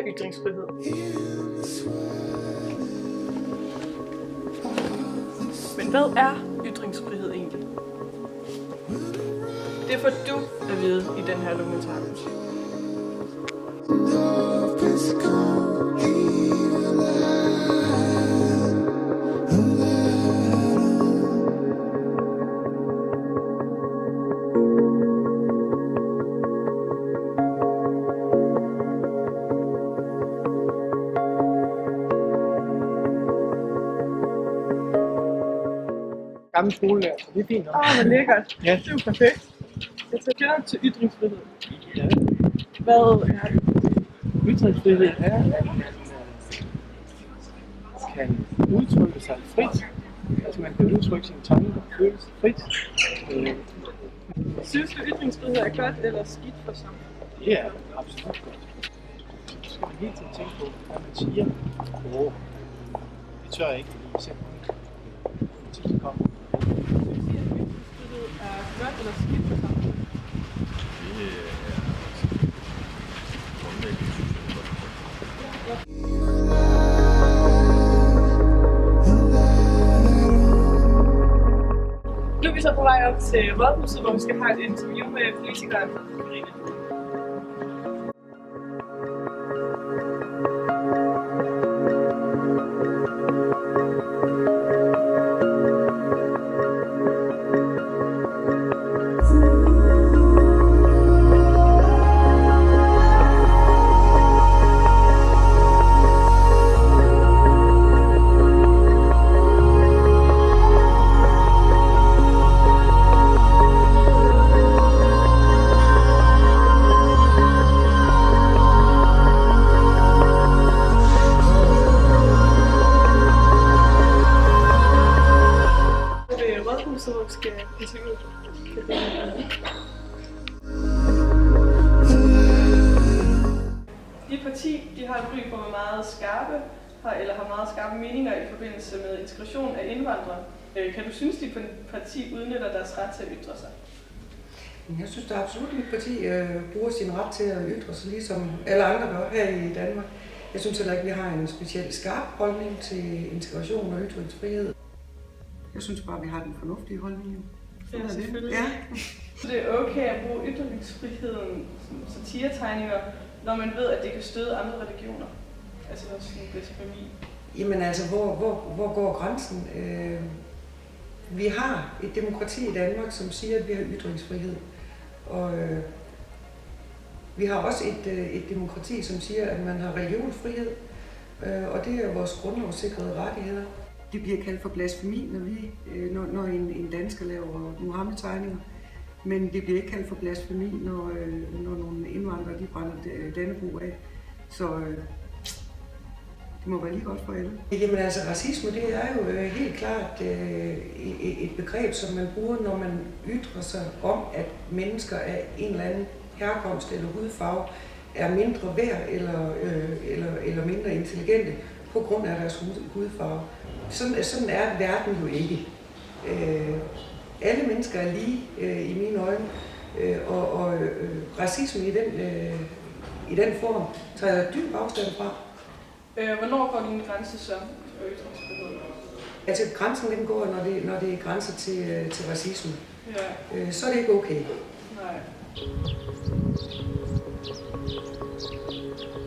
ytringsfrihed? Men hvad er ytringsfrihed egentlig? Det får du at vide i den her dokumentarfilm. Gammel skolelærer, så det er fint nok. Hvor lækkert. Ja. Det er jo perfekt. Jeg tager til ytringsfrihed. Ja. Hvad er Ytringsfrihed er, at man kan udtrykke sig frit. Altså man kan udtrykke sine tanker og følelser frit. Synes du, ytringsfrihed er godt eller skidt for samfundet? Det er absolut godt. Så skal man hele tiden tænke på, hvad man siger. Det tør jeg ikke, fordi selv ting kommer. Ytringsfrihed er godt eller skidt for samfundet? Det er grundlæggende, synes jeg, godt. Nu er vi så på vej op til Rådhuset, hvor vi skal have et interview med politikeren Karina. Så hvor vi skal interviewe Karina. Dit parti de har et ry for at være meget skarpe, har meget skarpe meninger i forbindelse med integration af indvandrere. Kan du synes, dit parti udnytter deres ret til at ytre sig? Jeg synes da absolut, at mit parti bruger sin ret til at ytre sig, ligesom alle andre gør her i Danmark. Jeg synes heller ikke, at vi har en specielt skarp holdning til integration og ytringsfrihed. Jeg synes bare, at vi har den fornuftige holdning. Ja, selvfølgelig. Ja. Det er okay at bruge ytringsfriheden som satiretegninger, når man ved, at det kan støde andre religioner. Altså sådan blasfemi. Jamen altså, hvor går grænsen? Vi har et demokrati i Danmark, som siger, at vi har ytringsfrihed. Og vi har også et demokrati, som siger, at man har religionsfrihed. Og det er vores grundlovssikrede rettigheder. Det bliver kaldt for blasfemi, når en dansker laver Muhammed-tegninger. Men det bliver ikke kaldt for blasfemi, når nogle indvandrere de brænder Dannebrog af. Så det må være lige godt for alle. Jamen altså, racisme det er jo helt klart et begreb, som man bruger, når man ytrer sig om, at mennesker af en eller anden herkomst eller hudfarve er mindre værd eller mindre intelligente på grund af deres hudfarve. Sådan er verden jo ikke. Alle mennesker er lige i mine øjne, og racisme i den form tager jeg dyb afstand fra. Hvornår går din grænse så for ytringsfrihed? Altså grænsen den går, når det er grænser til racisme. Ja. Så er det ikke okay. Nej.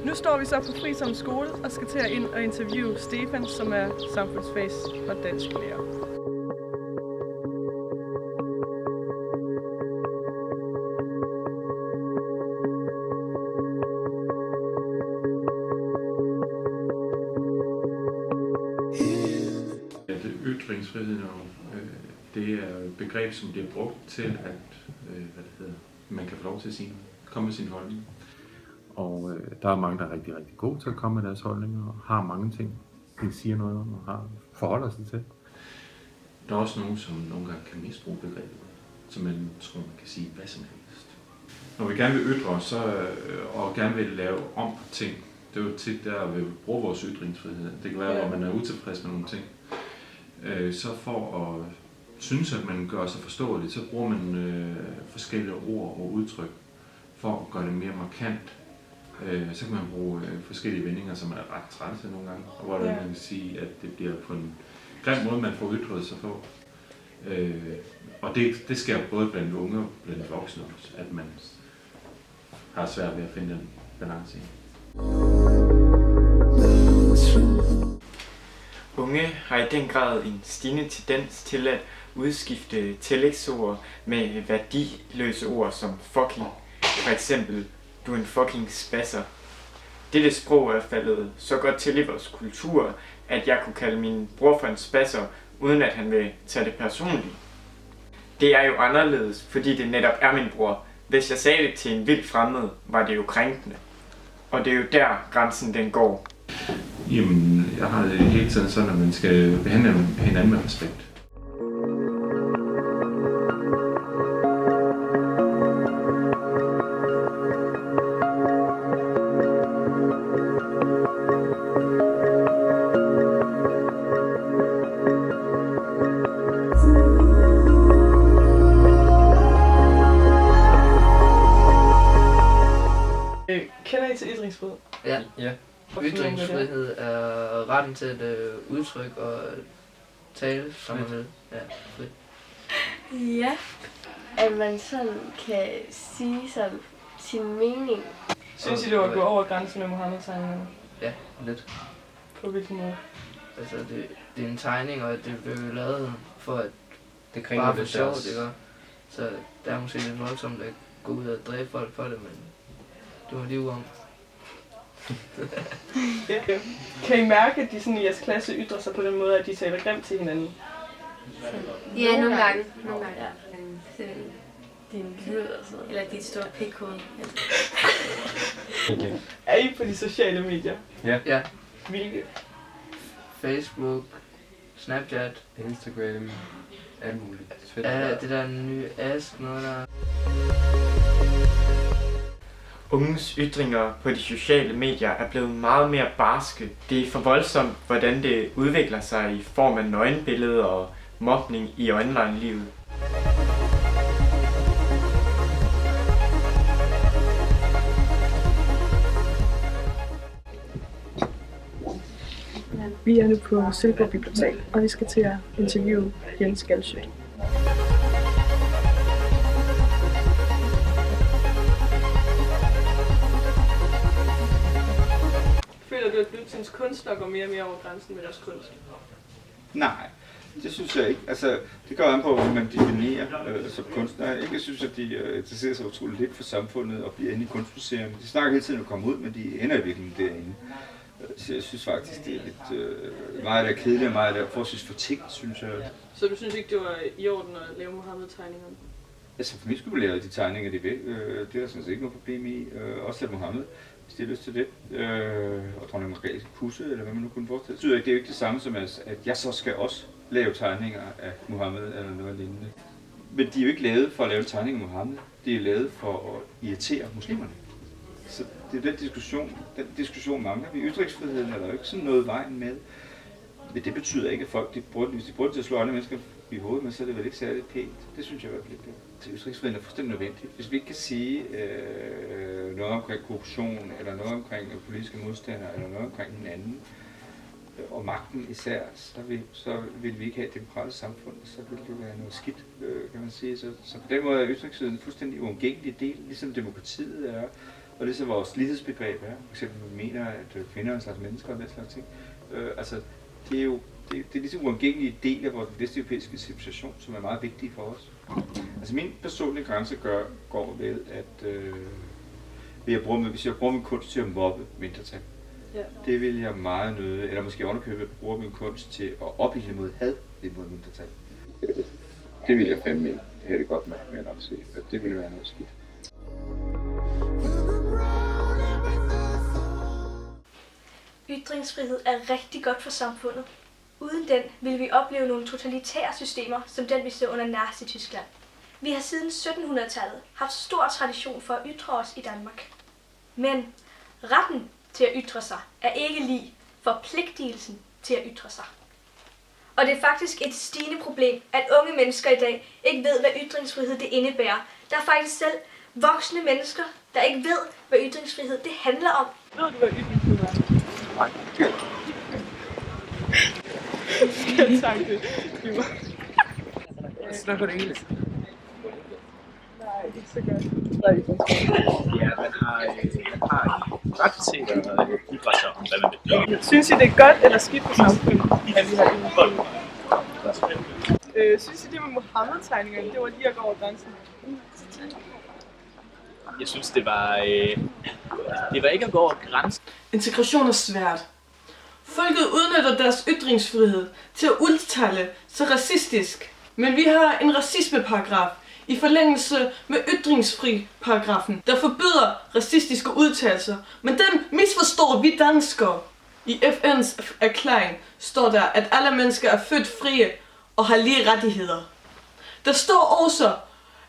Nu står vi så på Frisom Skole og skal til at ind og interviewe Stefan, som er samfundsfags- og dansklærer. Ytringsfriheden det er et begreb, som bliver brugt til, at man kan få lov til at sige, komme med sin holdning. Og der er mange, der er rigtig, rigtig gode til at komme med deres holdninger, og har mange ting, de siger noget om, og forholder sig til. Der er også nogen, som nogle gange kan misbruge begrebet, så man tror, man kan sige hvad som helst. Når vi gerne vil ytre os, og gerne vil lave om på ting, det er jo tit der, vi vil bruge vores ytringsfrihed. Det kan være, hvor man er utilfreds med nogle ting. Så for at synes, at man gør sig forståeligt, så bruger man forskellige ord og udtryk for at gøre det mere markant. Så kan man bruge forskellige vendinger, som er ret trælse nogle gange, og hvor man kan sige, at det bliver på en grim måde, man får ytret sig på. Og det sker både blandt unge og blandt voksne også, at man har svært ved at finde den balance i. Unge har i den grad en stigende tendens til at udskifte tillægsord med værdiløse ord som fucking. For eksempel, du er en fucking spasser. Dette sprog er faldet så godt til i vores kultur, at jeg kunne kalde min bror for en spasser, uden at han vil tage det personligt. Det er jo anderledes, fordi det netop er min bror. Hvis jeg sagde det til en vild fremmed, var det jo krænkende. Og det er jo der grænsen den går. Jamen, jeg har det hele tiden sådan, at man skal behandle hinanden med respekt. Kender I til ytringsfrihed? Ja. Ytringsfrihed er retten til at udtrykke og tale, som man vil. Ja, frit. Ja, at man sådan kan sige sådan sin mening. Synes I, det var at gå over grænsen med Muhammed-tegningerne? Ja, lidt. På hvilken måde? Altså, det er en tegning, og det blev lavet for at Det bare for sjovt, ikke? Så det er måske lidt voldsomt at gå ud og dræbe folk for det, men det var lige om. Kan I mærke, at de sådan i jeres klasse ytrer sig på den måde, at de taler grimt til hinanden? Ja, nogle gange. Ja. Din lyd og sådan noget. Eller dit store pikhoved. Okay. Er I på de sociale medier? Ja. Hvilke? Facebook, Snapchat. Instagram, alt muligt. Ja, det der nye Ask, noget der. Unges ytringer på de sociale medier er blevet meget mere barske. Det er for voldsomt, hvordan det udvikler sig i form af nøgenbilleder og mobning i online-livet. Vi er nu på Silkeborg Bibliotek, og vi skal til at interviewe Jens Galschiøt. Føler du, at nutidens kunstnere går mere og mere over grænsen med deres kunst? Nej, det synes jeg ikke. Altså, det går an på, hvordan man definerer som kunstner. Jeg synes, at de interesserer sig utroligt lidt for samfundet og bliver inde i kunstmuseerne. De snakker hele tiden om at komme ud, men de ender i virkeligheden derinde. Så jeg synes faktisk, det er lidt meget der kedeligt og meget der forholdsvis for tænkt, synes jeg. Så du synes ikke, det var i orden at lave Mohammed-tegningerne? Altså, for mig skulle vi lave de tegninger, de vil. Det er der sådan set ikke noget problem i. Også at Mohammed, hvis de har lyst til det. Og dronning Margrethe pusse, eller hvad man nu kunne forestille sig. Det er jo ikke det samme som, at jeg så skal også lave tegninger af Mohammed eller noget lignende. Men de er jo ikke lavet for at lave tegninger af Mohammed. De er lavet for at irritere muslimerne. Så det er den diskussion mangler vi. Ytringsfriheden er der jo ikke sådan noget vejen med. Men det betyder ikke, at folk, hvis de bruger det til at slå andre mennesker i hovedet, men så er det vel ikke særlig pænt. Det synes jeg i hvert fald ikke. Så ytringsfriheden er fuldstændig nødvendig. Hvis vi ikke kan sige noget omkring korruption, eller noget omkring politiske modstandere, eller noget omkring hinanden, og magten især, så vil vi ikke have et demokratisk samfund, så vil det være noget skidt, kan man sige. Så på den måde er ytringsfriheden en fuldstændig uomgængelig del, ligesom demokratiet er, og ligesom vores lighedsbegreb er. For eksempel, vi mener, at kvinder er en slags mennesker og den slags ting. Det er jo det er ligesom en uomgængelig del af vores vesteuropæiske civilisation, som er meget vigtig for os. Altså min personlige grænse går ved, at hvis jeg bruger min kunst til at mobbe mindretal, det vil jeg meget nøde, eller måske underkøbe, at bruge min kunst til at opildne mod had mod mindretal. Det vil jeg fandme have det godt med at se, at det vil være noget skidt. Ytringsfrihed er rigtig godt for samfundet. Uden den vil vi opleve nogle totalitære systemer, som den vi så under Nazi-Tyskland. Vi har siden 1700-tallet haft stor tradition for at ytre os i Danmark. Men retten til at ytre sig er ikke lig forpligtelsen til at ytre sig. Og det er faktisk et stigende problem, at unge mennesker i dag ikke ved, hvad ytringsfrihed det indebærer. Der er faktisk selv Voksne mennesker, der ikke ved, hvad ytringsfrihed det handler om. Ved du, hvad ytringsfrihed er? Nej. Jeg tak det. Snakker du engelsk? Nej, ikke så godt. Ja, man har ret til at ytre sig om, hvad man vil gøre. Synes I, det er godt eller skidt for samfundet, at vi har ytringsfrihed? Synes I, det med Mohammed-tegningerne, det var lige at gå over grænsen? Jeg synes, det var ikke at gå over grænsen. Integration er svært. Folket udnytter deres ytringsfrihed til at udtale sig racistisk. Men vi har en racismeparagraf i forlængelse med ytringsfri-paragrafen, der forbyder racistiske udtalelser. Men den misforstår vi danskere. I FN's erklæring står der, at alle mennesker er født frie og har lige rettigheder. Der står også,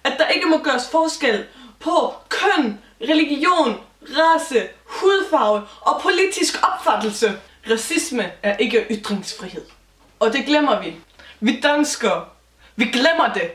at der ikke må gøres forskel på køn, religion, race, hudfarve og politisk opfattelse. Racisme er ikke ytringsfrihed. Og det glemmer vi. Vi danskere, vi glemmer det.